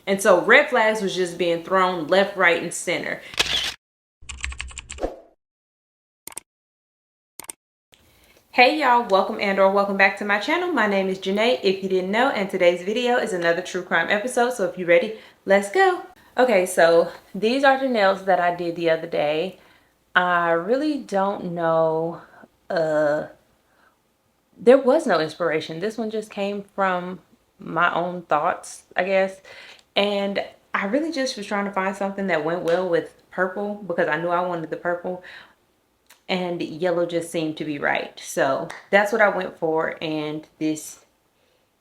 And so red flags was just being thrown left, right, and center. Hey y'all, welcome and/or welcome back to my channel. My name is Janae, if you didn't know, and today's video is another true crime episode. So if you're ready, let's go. Okay, so these are the nails that I did the other day. I really don't know, there was no inspiration. This one just came from my own thoughts, I guess. And I really just was trying to find something that went well with purple because I knew I wanted the purple. And yellow just seemed to be right. So that's what I went for, and this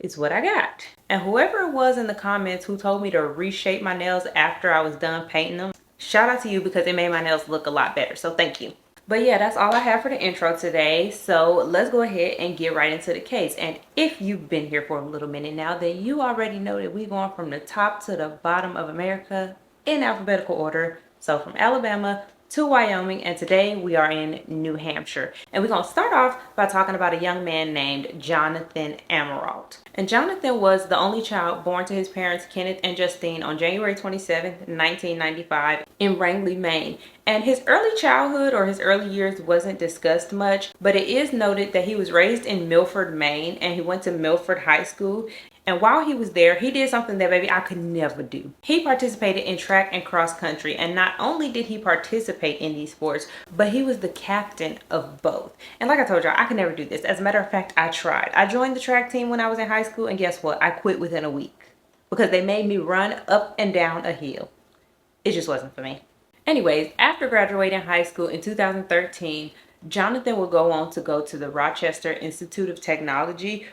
is what I got. And whoever it was in the comments who told me to reshape my nails after I was done painting them, shout out to you because it made my nails look a lot better. So thank you. But yeah, that's all I have for the intro today. So let's go ahead and get right into the case. And if you've been here for a little minute now, then you already know that we're going from the top to the bottom of America in alphabetical order. So from Alabama to Wyoming, and today we are in New Hampshire. And we're gonna start off by talking about a young man named Jonathan Amaralt. And Jonathan was the only child born to his parents, Kenneth and Justine, on January 27th, 1995 in Rangeley, Maine. And his early childhood or his early years wasn't discussed much, but it is noted that he was raised in Milford, Maine, and he went to Milford High School. And while he was there, he did something that baby I could never do. He participated in track and cross country. And not only did he participate in these sports, but he was the captain of both. And like I told y'all, I could never do this. As a matter of fact, I tried. I joined the track team when I was in high school, and guess what? I quit within a week because they made me run up and down a hill. It just wasn't for me. Anyways, after graduating high school in 2013, Jonathan would go on to go to the Rochester Institute of Technology,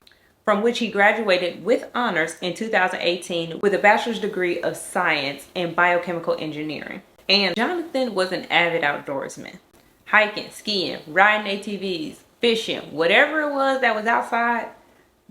from which he graduated with honors in 2018 with a bachelor's degree of science in biochemical engineering. And Jonathan was an avid outdoorsman. Hiking, skiing, riding ATVs, fishing, whatever it was that was outside,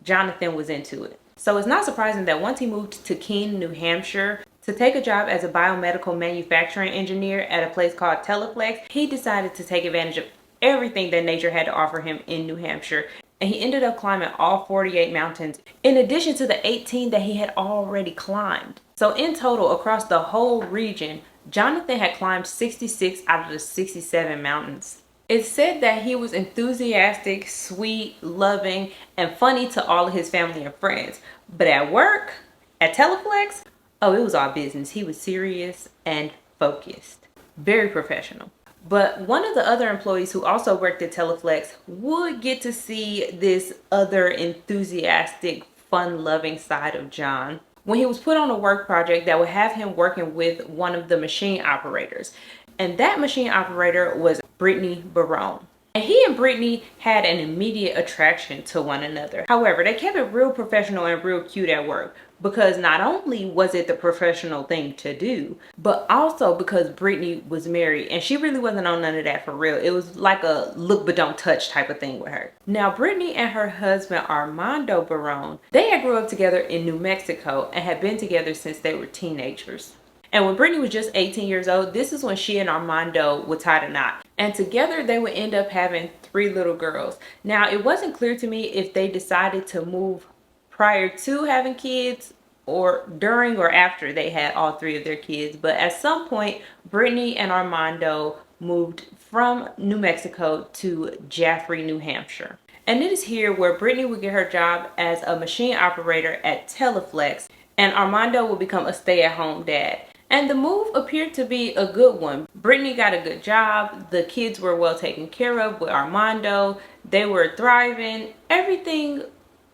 Jonathan was into it. So it's not surprising that once he moved to Keene, New Hampshire, to take a job as a biomedical manufacturing engineer at a place called Teleflex, he decided to take advantage of everything that nature had to offer him in New Hampshire. And he ended up climbing all 48 mountains, in addition to the 18 that he had already climbed. So in total, across the whole region, Jonathan had climbed 66 out of the 67 mountains. It's said that he was enthusiastic, sweet, loving, and funny to all of his family and friends. But at work, at Teleflex, oh, it was all business. He was serious and focused. Very professional. But one of the other employees who also worked at Teleflex would get to see this other enthusiastic, fun-loving side of John when he was put on a work project that would have him working with one of the machine operators. And that machine operator was Brittany Barone. And he and Brittany had an immediate attraction to one another. However, they kept it real professional and real cute at work, because not only was it the professional thing to do, but also because Brittany was married and she really wasn't on none of that for real. It was like a look but don't touch type of thing with her. Now, Brittany and her husband Armando Barone, they had grew up together in New Mexico and had been together since they were teenagers. And when Brittany was just 18 years old, this is when she and Armando would tie the knot. And together they would end up having 3 little girls. Now, it wasn't clear to me if they decided to move prior to having kids or during or after they had all 3 of their kids. But at some point, Brittany and Armando moved from New Mexico to Jaffrey, New Hampshire. And it is here where Brittany would get her job as a machine operator at Teleflex, and Armando would become a stay-at-home dad. And the move appeared to be a good one. Brittany got a good job. The kids were well taken care of with Armando. They were thriving. Everything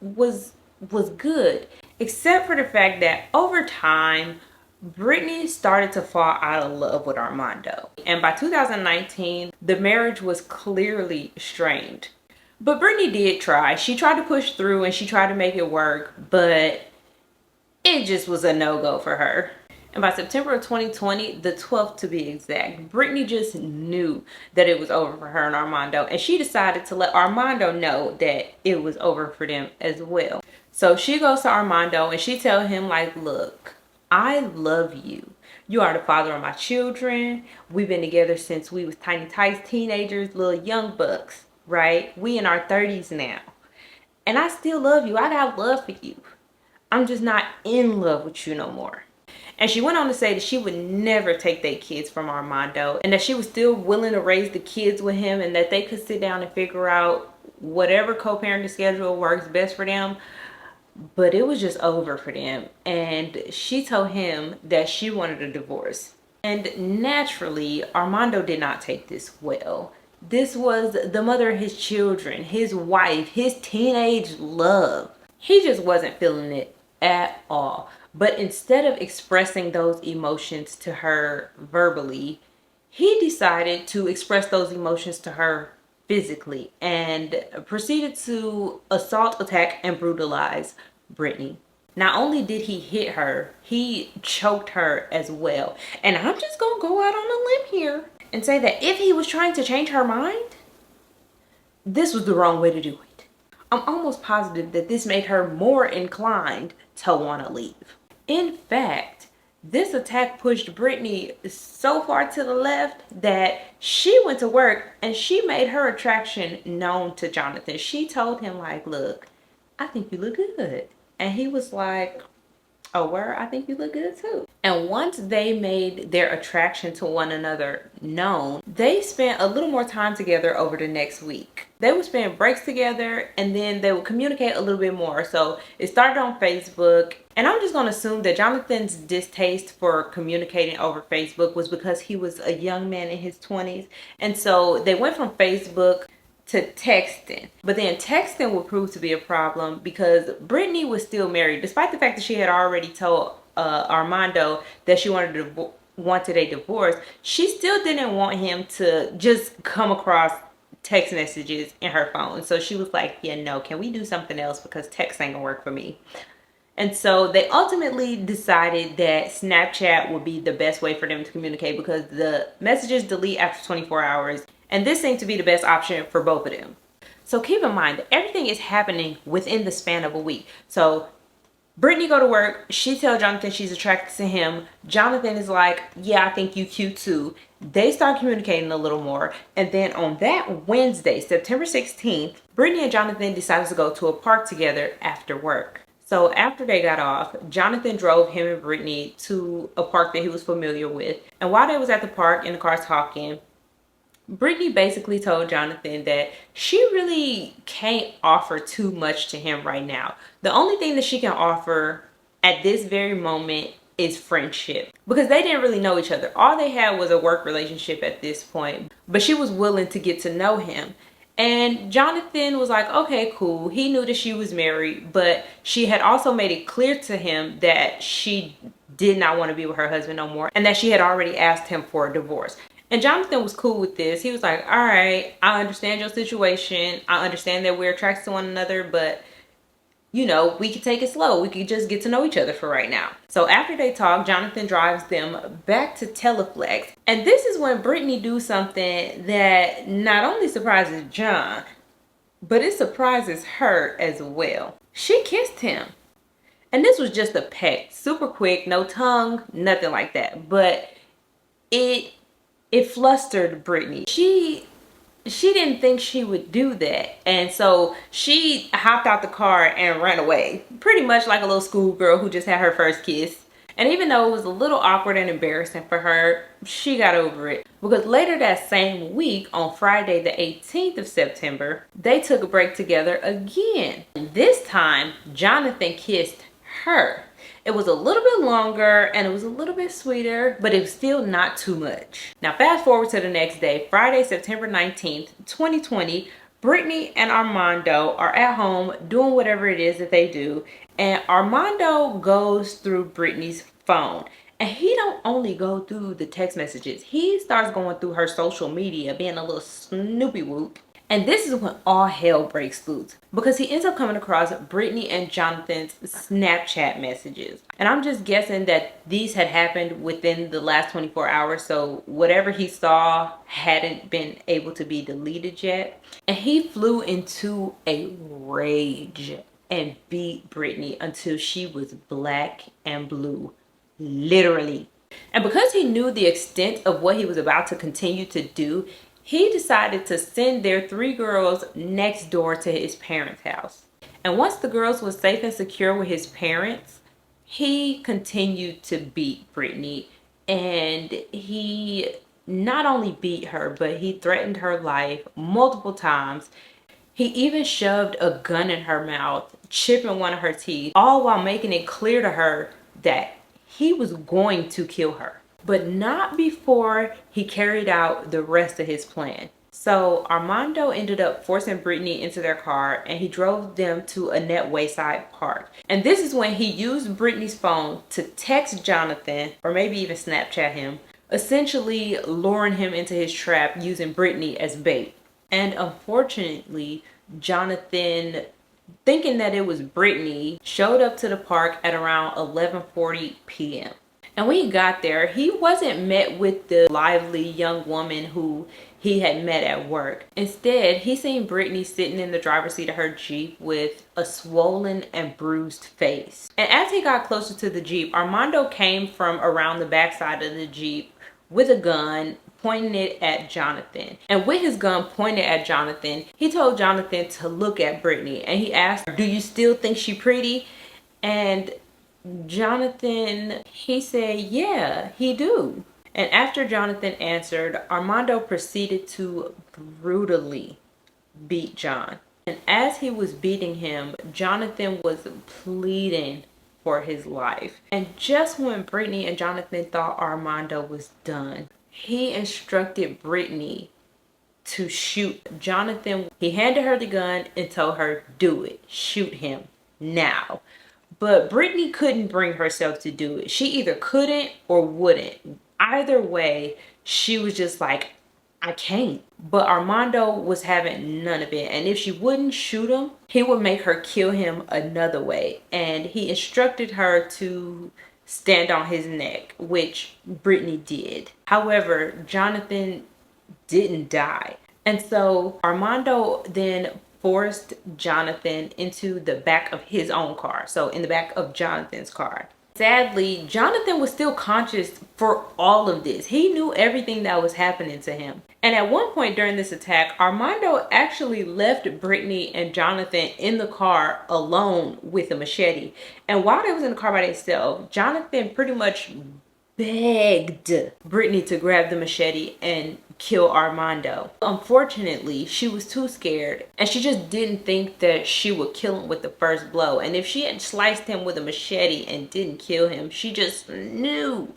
was good, except for the fact that over time, Brittany started to fall out of love with Armando. And by 2019, the marriage was clearly strained. But Brittany did try. She tried to push through and she tried to make it work, but it just was a no-go for her. And by September of 2020, the 12th to be exact, Brittany just knew that it was over for her and Armando. And she decided to let Armando know that it was over for them as well. So she goes to Armando and she tells him like, look, I love you. You are the father of my children. We've been together since we was tiny tights, teenagers, little young bucks, right? We in our 30s now. And I still love you. I got love for you. I'm just not in love with you no more. And she went on to say that she would never take their kids from Armando and that she was still willing to raise the kids with him and that they could sit down and figure out whatever co-parenting schedule works best for them. But it was just over for them. And she told him that she wanted a divorce. And naturally, Armando did not take this well. This was the mother of his children, his wife, his teenage love. He just wasn't feeling it at all. But instead of expressing those emotions to her verbally, he decided to express those emotions to her physically and proceeded to assault, attack, and brutalize Brittany. Not only did he hit her, he choked her as well. And I'm just gonna go out on a limb here and say that if he was trying to change her mind, this was the wrong way to do it. I'm almost positive that this made her more inclined to want to leave. In fact, this attack pushed Brittany so far to the left that she went to work and she made her attraction known to Jonathan. She told him, like, look, I think you look good. And he was like, oh, where? I think you look good too. And once they made their attraction to one another known, they spent a little more time together over the next week. They would spend breaks together and then they would communicate a little bit more. So it started on Facebook. And I'm just going to assume that Jonathan's distaste for communicating over Facebook was because he was a young man in his 20s. And so they went from Facebook to texting. But then texting would prove to be a problem because Brittany was still married. Despite the fact that she had already told Armando that she wanted a divorce, she still didn't want him to just come across text messages in her phone. So she was like, yeah, no, can we do something else because text ain't gonna work for me. And so they ultimately decided that Snapchat would be the best way for them to communicate because the messages delete after 24 hours. And this seemed to be the best option for both of them. So keep in mind that everything is happening within the span of a week. So Brittany go to work. She tells Jonathan she's attracted to him. Jonathan is like, yeah, I think you cute too. They start communicating a little more. And then on that Wednesday, September 16th, Brittany and Jonathan decided to go to a park together after work. So after they got off, Jonathan drove him and Brittany to a park that he was familiar with. And while they was at the park in the car talking, Brittany basically told Jonathan that she really can't offer too much to him right now. The only thing that she can offer at this very moment is friendship because they didn't really know each other. All they had was a work relationship at this point, but she was willing to get to know him. And Jonathan was like, okay, cool. He knew that she was married, but she had also made it clear to him that she did not want to be with her husband no more and that she had already asked him for a divorce. And Jonathan was cool with this. He was like, all right, I understand your situation. I understand that we're attracted to one another, but you know, we could take it slow. We could just get to know each other for right now. So after they talk, Jonathan drives them back to Teleflex. And this is when Brittany do something that not only surprises John, but it surprises her as well. She kissed him. And this was just a peck, super quick, no tongue, nothing like that. But it flustered Brittany. She didn't think she would do that. And so she hopped out the car and ran away. Pretty much like a little schoolgirl who just had her first kiss. And even though it was a little awkward and embarrassing for her, she got over it. Because later that same week, on Friday the 18th of September, they took a break together again. This time, Jonathan kissed her. It was a little bit longer and it was a little bit sweeter, but it was still not too much. Now fast forward to the next day, Friday, September 19th, 2020, Brittany and Armando are at home doing whatever it is that they do. And Armando goes through Brittany's phone. And he don't only go through the text messages. He starts going through her social media, being a little snoopy whoop. And this is when all hell breaks loose because he ends up coming across Brittany and Jonathan's Snapchat messages. And I'm just guessing that these had happened within the last 24 hours. So whatever he saw hadn't been able to be deleted yet. And he flew into a rage and beat Brittany until she was black and blue, literally. And because he knew the extent of what he was about to continue to do, he decided to send their 3 girls next door to his parents' house. And once the girls were safe and secure with his parents, he continued to beat Brittany, and he not only beat her, but he threatened her life multiple times. He even shoved a gun in her mouth, chipping one of her teeth, all while making it clear to her that he was going to kill her, but not before he carried out the rest of his plan. So Armando ended up forcing Brittany into their car, and he drove them to a net wayside park. And this is when he used Brittany's phone to text Jonathan, or maybe even Snapchat him, essentially luring him into his trap using Brittany as bait. And unfortunately, Jonathan, thinking that it was Brittany, showed up to the park at around 11:40 p.m. And when he got there, he wasn't met with the lively young woman who he had met at work. Instead, he seen Brittany sitting in the driver's seat of her Jeep with a swollen and bruised face. And as he got closer to the Jeep, Armando came from around the backside of the Jeep with a gun, pointing it at Jonathan. And with his gun pointed at Jonathan, he told Jonathan to look at Brittany, and he asked, "Do you still think she pretty?" And Jonathan, he said, "Yeah, he do." And after Jonathan answered, Armando proceeded to brutally beat John. And as he was beating him, Jonathan was pleading for his life. And just when Brittany and Jonathan thought Armando was done, he instructed Brittany to shoot Jonathan. He handed her the gun and told her, "Do it. Shoot him now." But Brittany couldn't bring herself to do it. She either couldn't or wouldn't. Either way, she was just like, "I can't." But Armando was having none of it. And if she wouldn't shoot him, he would make her kill him another way. And he instructed her to stand on his neck, which Brittany did. However, Jonathan didn't die. And so Armando then forced Jonathan into the back of his own car. So in the back of Jonathan's car. Sadly, Jonathan was still conscious for all of this. He knew everything that was happening to him. And at one point during this attack, Armando actually left Brittany and Jonathan in the car alone with a machete. And while they was in the car by themselves, Jonathan pretty much begged Brittany to grab the machete and kill Armando. Unfortunately, she was too scared, and she just didn't think that she would kill him with the first blow. And if she had sliced him with a machete and didn't kill him, she just knew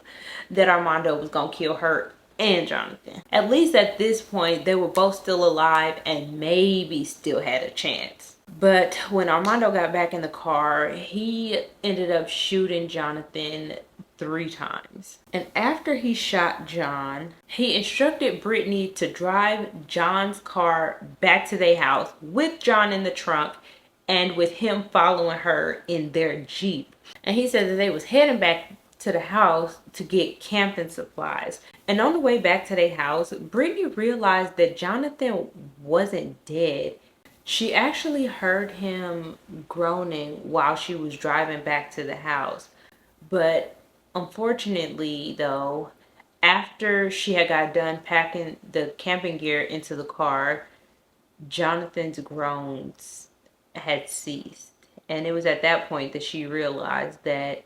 that Armando was gonna kill her and Jonathan. At least at this point, they were both still alive and maybe still had a chance. But when Armando got back in the car, he ended up shooting Jonathan 3 times. And after he shot John, he instructed Brittany to drive John's car back to their house with John in the trunk and with him following her in their Jeep. And he said that they was heading back to the house to get camping supplies. And on the way back to their house, Brittany realized that Jonathan wasn't dead. She actually heard him groaning while she was driving back to the house. But unfortunately, though, after she had got done packing the camping gear into the car, Jonathan's groans had ceased. And it was at that point that she realized that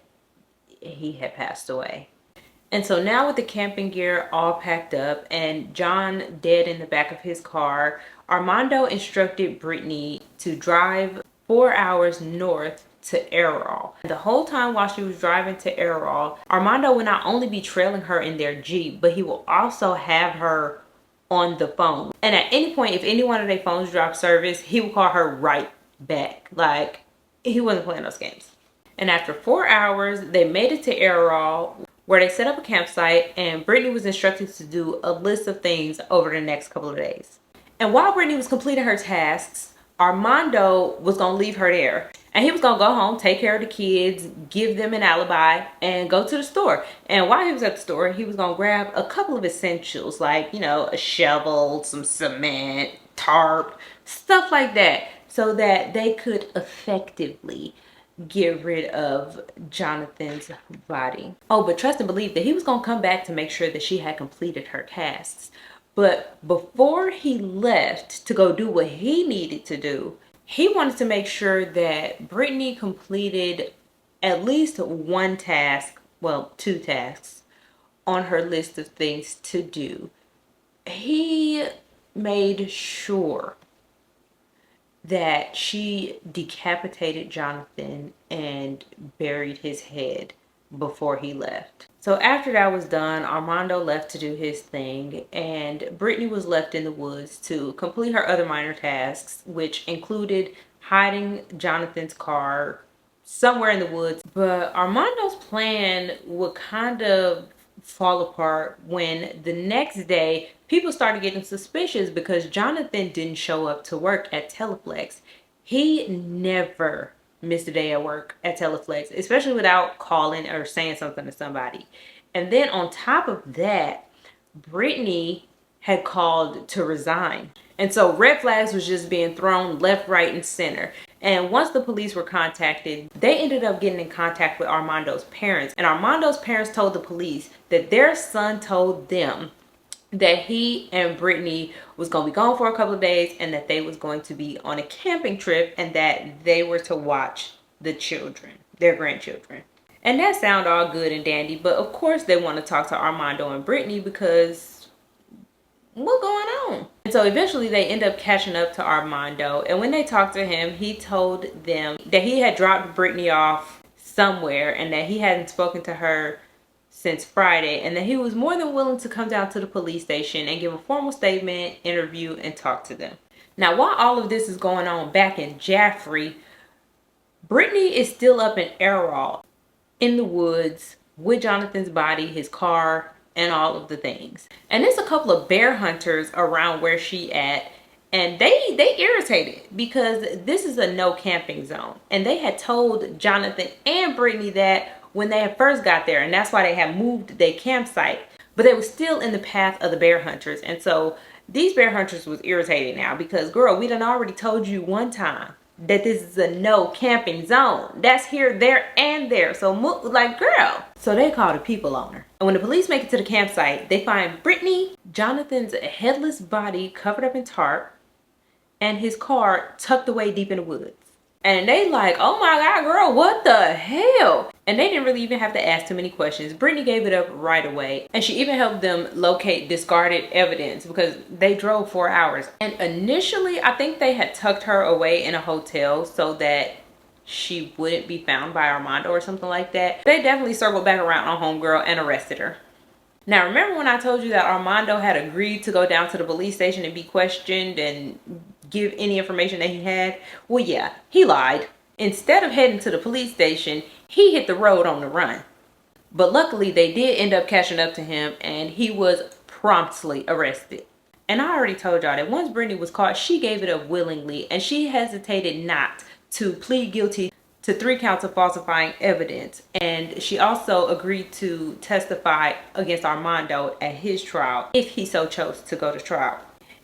he had passed away. And so now with the camping gear all packed up and John dead in the back of his car, Armando instructed Brittany to drive 4 hours north to Amaralt. The whole time while she was driving to Amaralt, Armando would not only be trailing her in their Jeep, but he will also have her on the phone. And at any point, if any one of their phones dropped service, he would call her right back. Like, he wasn't playing those games. And after 4 hours, they made it to Amaralt, where they set up a campsite, and Brittany was instructed to do a list of things over the next couple of days. And while Brittany was completing her tasks, Armando was going to leave her there. And he was going to go home, take care of the kids, give them an alibi, and go to the store. And while he was at the store, he was going to grab a couple of essentials, like, you know, a shovel, some cement, tarp, stuff like that, so that they could effectively get rid of Jonathan's body. Oh, but trust and believe that he was going to come back to make sure that she had completed her tasks. But before he left to go do what he needed to do, he wanted to make sure that Brittany completed at least one task, well, two tasks on her list of things to do. He made sure that she decapitated Jonathan and buried his head before he left. So after that was done, Armando left to do his thing, and Brittany was left in the woods to complete her other minor tasks, which included hiding Jonathan's car somewhere in the woods. But Armando's plan would kind of fall apart when the next day people started getting suspicious because Jonathan didn't show up to work at Teleflex. He never missed a day at work at Teleflex, especially without calling or saying something to somebody. And then on top of that, Brittany had called to resign. And so red flags was just being thrown left, right, and center. And once the police were contacted, they ended up getting in contact with Armando's parents. And Armando's parents told the police that their son told them that he and Brittany was going to be gone for a couple of days and that they was going to be on a camping trip and that they were to watch the children, their grandchildren. And that sounded all good and dandy, but of course they want to talk to Armando and Brittany because what's going on? And so eventually they end up catching up to Armando, and when they talked to him, he told them that he had dropped Brittany off somewhere and that he hadn't spoken to her since Friday, and that he was more than willing to come down to the police station and give a formal statement, interview, and talk to them. Now, while all of this is going on back in Jaffrey, Brittany is still up in Amaralt in the woods with Jonathan's body, his car, and all of the things. And there's a couple of bear hunters around where she at, and they irritated because this is a no camping zone. And they had told Jonathan and Brittany that when they had first got there, and that's why they had moved their campsite, but they were still in the path of the bear hunters. And so these bear hunters was irritated now because, girl, we done already told you one time that this is a no camping zone. That's here, there, and there. So like, girl. So they called a people on her. And when the police make it to the campsite, they find Brittany, Jonathan's headless body covered up in tarp, and his car tucked away deep in the woods. And they like, oh my God, girl, what the hell? And they didn't really even have to ask too many questions. Brittany gave it up right away. And she even helped them locate discarded evidence because they drove 4 hours. And initially, I think they had tucked her away in a hotel so that she wouldn't be found by Armando or something like that. They definitely circled back around on homegirl and arrested her. Now, remember when I told you that Armando had agreed to go down to the police station and be questioned and give any information that he had? Well, yeah, he lied. Instead of heading to the police station, he hit the road on the run. But luckily, they did end up catching up to him, and he was promptly arrested. And I already told y'all that once Brittany was caught, she gave it up willingly, and she hesitated not to plead guilty to 3 counts of falsifying evidence. And she also agreed to testify against Armando at his trial if he so chose to go to trial.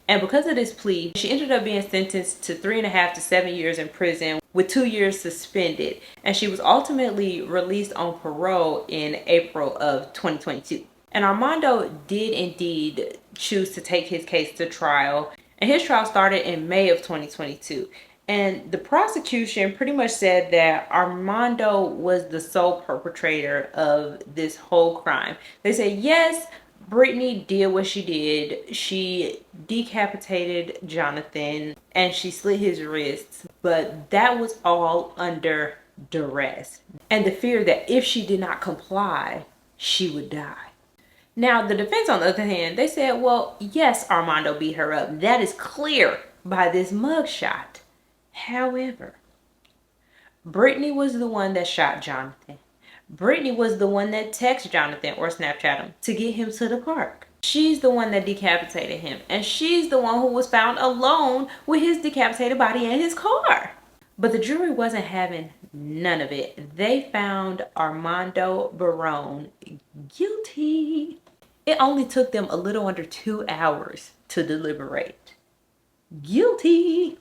And because of this plea, she ended up being sentenced to 3.5 to 7 years in prison with 2 years suspended. And she was ultimately released on parole in April of 2022. And Armando did indeed choose to take his case to trial. And his trial started in May of 2022. And the prosecution pretty much said that Armando was the sole perpetrator of this whole crime. They said, yes, Brittany did what she did. She decapitated Jonathan and she slit his wrists, but that was all under duress and the fear that if she did not comply, she would die. Now, the defense, on the other hand, they said, well, yes, Armando beat her up. That is clear by this mugshot. However, Brittany was the one that shot Jonathan. Brittany was the one that texted Jonathan or Snapchat him to get him to the park. She's the one that decapitated him. And she's the one who was found alone with his decapitated body in his car. But the jury wasn't having none of it. They found Armando Barone guilty. It only took them a little under 2 hours to deliberate. Guilty.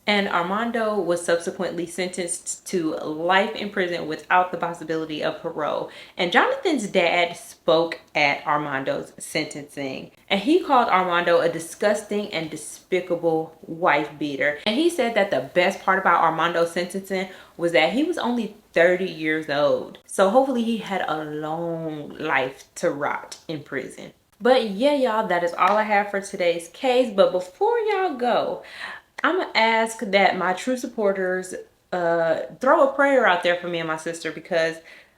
And Armando was subsequently sentenced to life in prison without the possibility of parole. And Jonathan's dad spoke at Armando's sentencing. And he called Armando a disgusting and despicable wife beater. And he said that the best part about Armando's sentencing was that he was only 30 years old. So hopefully he had a long life to rot in prison. But yeah, y'all, that is all I have for today's case. But before y'all go, I'm gonna ask that my true supporters throw a prayer out there for me and my sister, because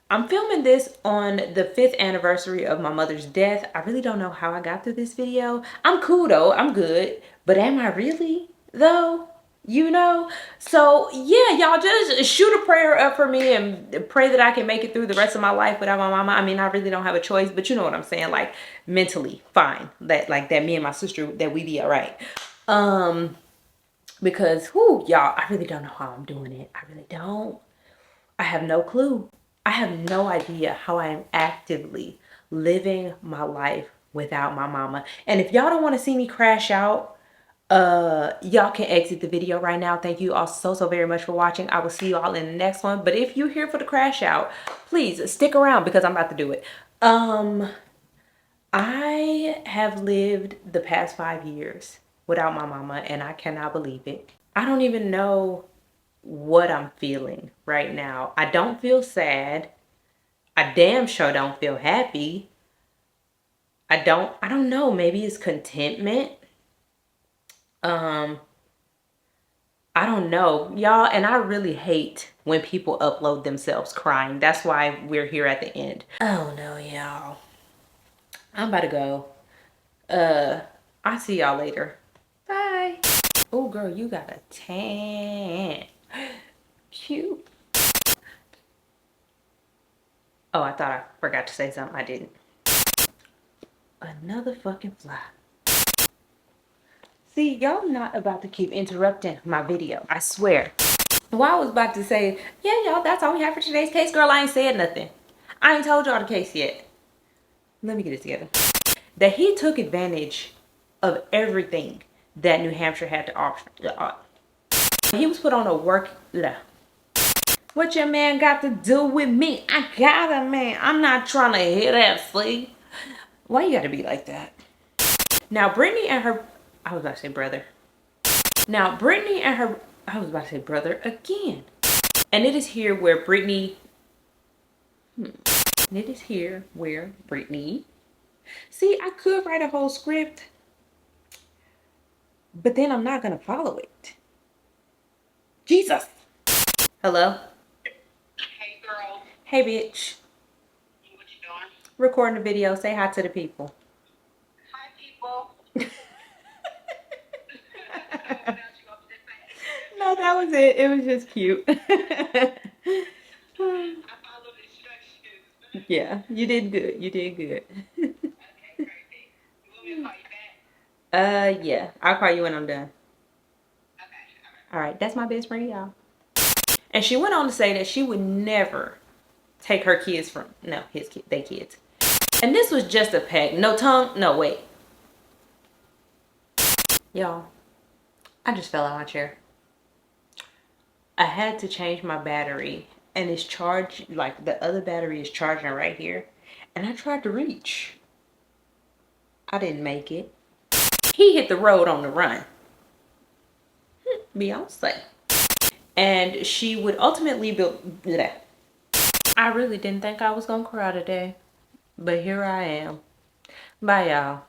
I'm filming this on the 5th anniversary of my mother's death. I really don't know how I got through this video. I'm cool though, I'm good. But am I really though? You know? So yeah, y'all just shoot a prayer up for me and pray that I can make it through the rest of my life without my mama. I mean, I really don't have a choice, but you know what I'm saying? Like mentally fine. That like that me and my sister, that we be all right. Because whoo, y'all, I really don't know how I'm doing it. I really don't. I have no clue. I have no idea how I am actively living my life without my mama. And if y'all don't want to see me crash out, y'all can exit the video right now. Thank you all so very much for watching. I will see you all in the next one. But if you're here for the crash out, please stick around because I'm about to do it. I have lived the past 5 years without my mama, and I cannot believe it. I don't even know what I'm feeling right now. I don't feel sad. I damn sure don't feel happy. I don't know, maybe it's contentment. I don't know, y'all, and I really hate when people upload themselves crying. That's why we're here at the end. Oh no, y'all. I'm about to go. I'll see y'all later. Bye. Oh girl, you got a tan. Cute. Oh, I thought I forgot to say something. I didn't. Another fucking fly. See, y'all not about to keep interrupting my video. I swear. Well, I was about to say, yeah, y'all, that's all we have for today's case. Girl, I ain't said nothing. I ain't told y'all the case yet. Let me get it together. That he took advantage of everything that New Hampshire had to offer. He was put on a work... What your man got to do with me? I got a man. I'm not trying to hear that, see? Why you gotta be like that? Now, Brittany and her... I was about to say brother. Now, Brittany and her... I was about to say brother again. And it is here where Brittany... It is here where Brittany... See, I could write a whole script, but then I'm not gonna follow it. Jesus! Hello? Hey, girl. Hey, bitch. What you doing? Recording a video. Say hi to the people. Hi, people. No, that was it. It was just cute. I followed instructions. Yeah, you did good. You did good. Okay, perfect. You want me to call you back? Yeah. I'll call you when I'm done. Okay, All right. That's my best friend, y'all. And she went on to say that she would never take her kids from... No, they kids. And this was just a peck. No tongue. No, wait. Y'all, I just fell out my chair. I had to change my battery, and it's charged, like the other battery is charging right here. And I tried to reach. I didn't make it. He hit the road on the run. Beyonce. And she would ultimately build... Bleh. I really didn't think I was gonna cry today, but here I am. Bye, y'all.